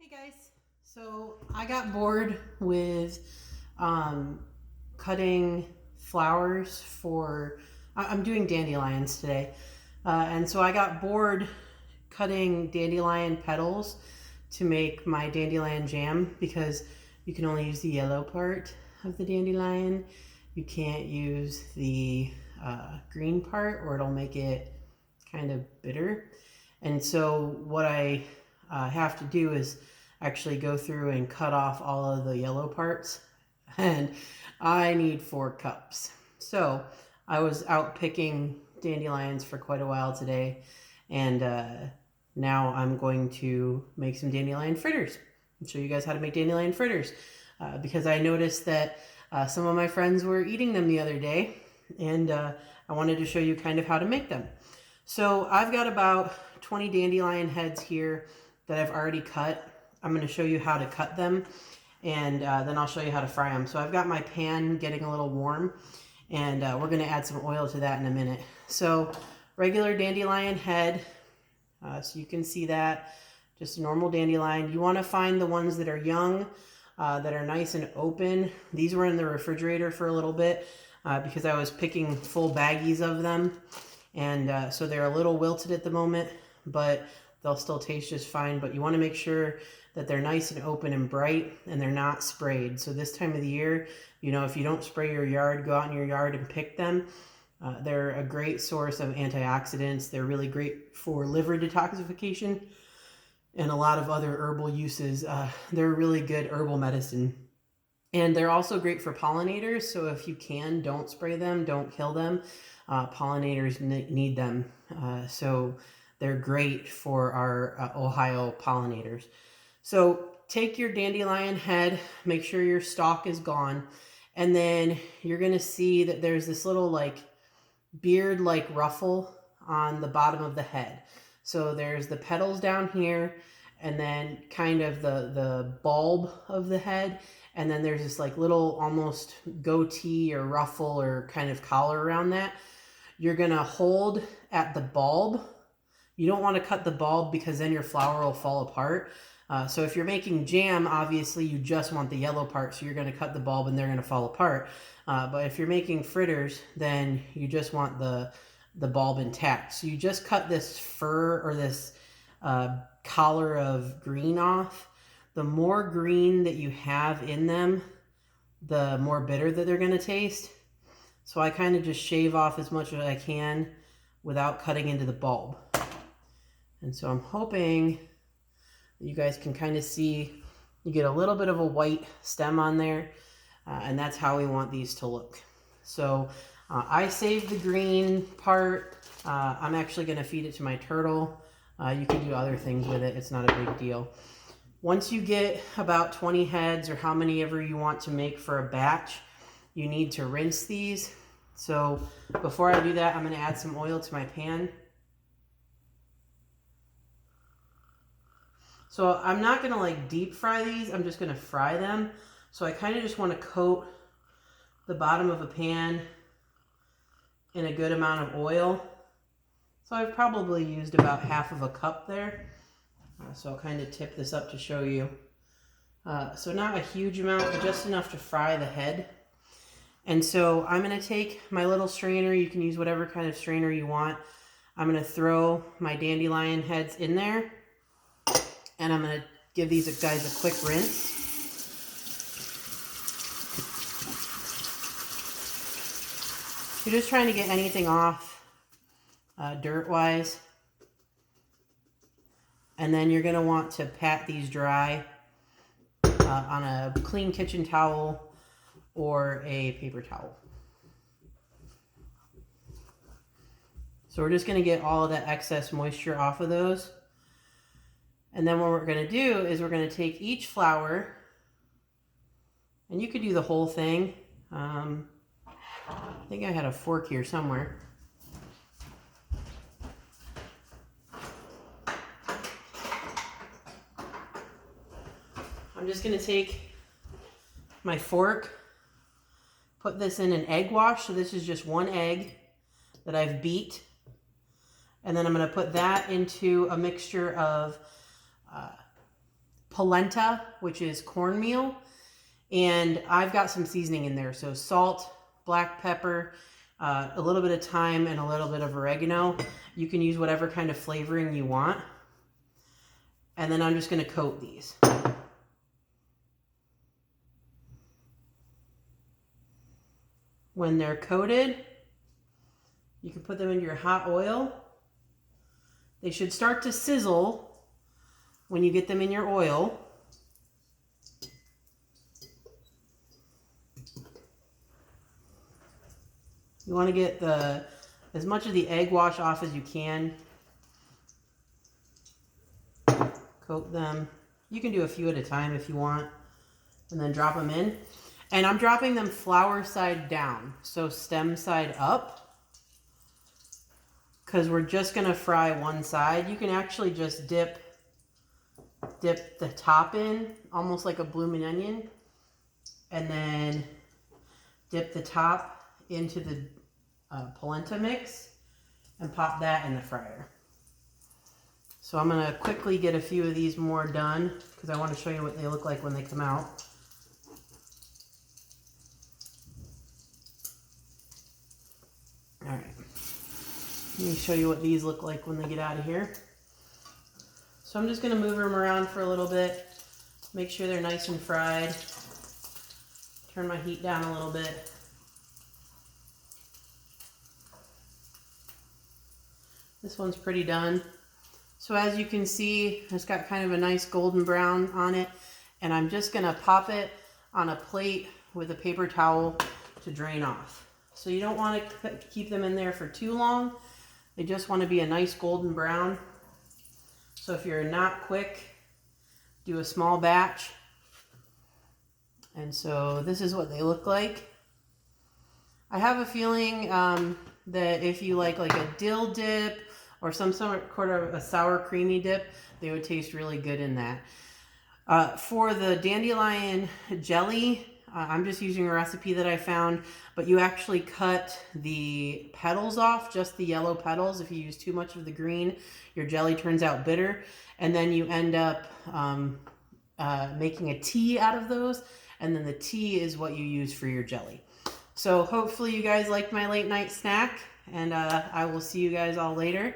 Hey guys, so I got bored with cutting flowers for, I'm doing dandelions today, and so I got bored cutting dandelion petals to make my dandelion jam because you can only use the yellow part of the dandelion. You can't use the green part or it'll make it kind of bitter. And so what I have to do is actually go through and cut off all of the yellow parts, and I need 4 cups. So I was out picking dandelions for quite a while today, and now I'm going to make some dandelion fritters and show you guys how to make dandelion fritters, because I noticed that some of my friends were eating them the other day, and I wanted to show you kind of how to make them. So I've got about 20 dandelion heads here that I've already cut. I'm going to show you how to cut them, and then I'll show you how to fry them. So I've got my pan getting a little warm, and we're going to add some oil to that in a minute. So regular dandelion head, so you can see that, just a normal dandelion. You want to find the ones that are young, that are nice and open. These were in the refrigerator for a little bit because I was picking full baggies of them, and so they're a little wilted at the moment, but they'll still taste just fine. But you want to make sure that they're nice and open and bright and they're not sprayed. So this time of the year, you know, if you don't spray your yard, go out in your yard and pick them. They're a great source of antioxidants. They're really great for liver detoxification and a lot of other herbal uses. They're really good herbal medicine. And they're also great for pollinators. So if you can, don't spray them, don't kill them. Pollinators need them. So they're great for our Ohio pollinators. So take your dandelion head, make sure your stalk is gone, and then you're going to see that there's this little like beard like ruffle on the bottom of the head. So there's the petals down here, and then kind of the bulb of the head, and then there's this like little almost goatee or ruffle or kind of collar around that. You're going to hold at the bulb. You don't want to cut the bulb because then your flower will fall apart. So if you're making jam, obviously you just want the yellow part, so you're going to cut the bulb and they're going to fall apart. But if you're making fritters, then you just want the bulb intact. So you just cut this fur or this collar of green off. The more green that you have in them, the more bitter that they're going to taste. So I kind of just shave off as much as I can without cutting into the bulb. And so I'm hoping that you guys can kind of see, you get a little bit of a white stem on there, and that's how we want these to look. So I saved the green part. I'm actually going to feed it to my turtle. You can do other things with it. It's not a big deal. Once you get about 20 heads or how many ever you want to make for a batch, you need to rinse these. So before I do that, I'm going to add some oil to my pan. So I'm not going to like deep fry these, I'm just going to fry them. So I kind of just want to coat the bottom of a pan in a good amount of oil. So I've probably used about half of a cup there. So I'll kind of tip this up to show you. So not a huge amount, but just enough to fry the head. And so I'm going to take my little strainer. You can use whatever kind of strainer you want. I'm going to throw my dandelion heads in there. And I'm going to give these guys a quick rinse. You're just trying to get anything off dirt-wise. And then you're going to want to pat these dry on a clean kitchen towel or a paper towel. So we're just going to get all of that excess moisture off of those. And then what we're going to do is we're going to take each flower, and you could do the whole thing. I think I had a fork here somewhere. I'm just going to take my fork, put this in an egg wash. So this is just one egg that I've beat. And then I'm going to put that into a mixture of polenta, which is cornmeal, and I've got some seasoning in there. So salt, black pepper, a little bit of thyme, and a little bit of oregano. You can use whatever kind of flavoring you want. And then I'm just going to coat these. When they're coated, you can put them into your hot oil. They should start to sizzle when you get them in your oil. You want to get as much of the egg wash off as you can. Coat them. You can do a few at a time if you want, and then drop them in. And I'm dropping them flour side down, so stem side up, because we're just going to fry one side. You can actually just dip the top in, almost like a blooming onion, and then dip the top into the polenta mix and pop that in the fryer. So I'm going to quickly get a few of these more done because I want to show you what they look like when they come out. All right, let me show you what these look like when they get out of here. So I'm just going to move them around for a little bit, make sure they're nice and fried. Turn my heat down a little bit. This one's pretty done. So as you can see, it's got kind of a nice golden brown on it, and I'm just going to pop it on a plate with a paper towel to drain off. So you don't want to keep them in there for too long. They just want to be a nice golden brown. So if you're not quick, do a small batch. And so this is what they look like. I have a feeling that if you like a dill dip or some sort of a sour creamy dip, they would taste really good in that. For the dandelion jelly, I'm just using a recipe that I found, but you actually cut the petals off, just the yellow petals. If you use too much of the green, your jelly turns out bitter, and then you end up making a tea out of those, and then the tea is what you use for your jelly. So hopefully you guys liked my late night snack, and I will see you guys all later.